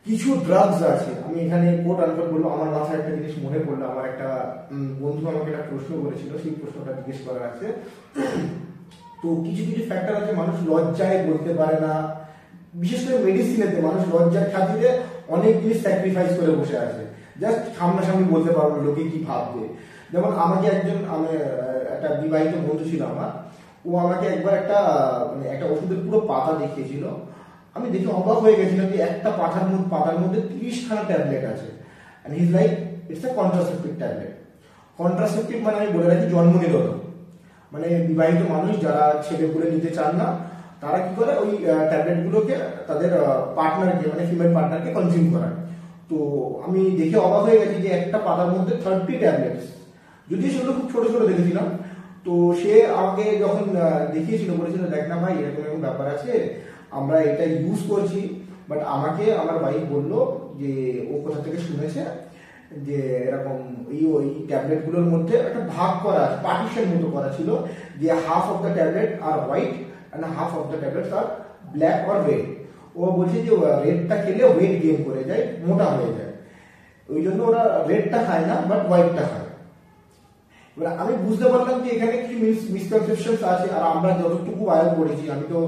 কিছু ড্রাগস আছে, আমি এখানে কোট আনকোট বলবো, আমার মাথায় একটা জিনিস মনে পড়লো, আমার একটা বন্ধু আমাকে একটা প্রশ্ন করেছিল, সেই প্রশ্নটা জিজ্ঞেস করার আছে। তো কিছু কিছু ফ্যাক্টর আছে মানুষ লজ্জায় বলতে পারে না, বিশেষ করে মেডিসিনেতে মানুষ লজ্জার খাতিরে অনেক জিনিস স্যাক্রিফাইস করে বসে আছে, জাস্ট সামনাসামনি বলতে পারবো না লোকে কি ভাববে। যেমন আমাকে একজন, আমি একটা বিবাহিত বন্ধু ছিল আমার, ও আমাকে একবার একটা মানে একটা ওষুধের পুরো পাতা দেখিয়েছিল। আমি দেখে অবাক হয়ে গেছিলাম যে একটা পাতার মধ্যে 30খানা ট্যাবলেট আছে। And he is like it's a contraceptive tablet. Contraceptive মানে আমি বলে রাখি জন্ম নিরোধক, মানে বিবাহিত মানুষ যারা ছেলে পুলে নিতে চান না তারা কি করে ওই ট্যাবলেট গুলোকে তাদের পার্টনারকে মানে ফিমেল পার্টনারকে কনজিউম করায়। তো আমি দেখে অবাক হয়ে গেছি যে একটা পাতার মধ্যে 30 ট্যাবলেটস, যদিও সেগুলো খুব ছোট ছোট দেখেছিলাম। তো সে আমাকে যখন দেখিয়েছিল বলেছিল দেখ না ভাই এরকম এরকম ব্যাপার আছে, আমরা এটা ইউজ করছি, বাট আমাকে আমার ভাই বললো যে ও কোথা থেকে শুনেছে যে এরকম ওই ট্যাবলেট গুলোর মধ্যে একটা ভাগ করা আছে, পার্টিশন মতো করা ছিল, যে half of the tablet are white and half of the tablets are black or red. ও বলছে যে রেডটা খেলে ওয়েট গেইন করে যায়, মোটা হয়ে যায়, ওই জন্য ওরা রেডটা খায় না বাট হোয়াইটটা খায়। এবার আমি বুঝতে পারলাম যে এখানে কিছু মিসকনসেপশন আছে, আর আমরা যতটুকু আয়ো করেছি, আমি তো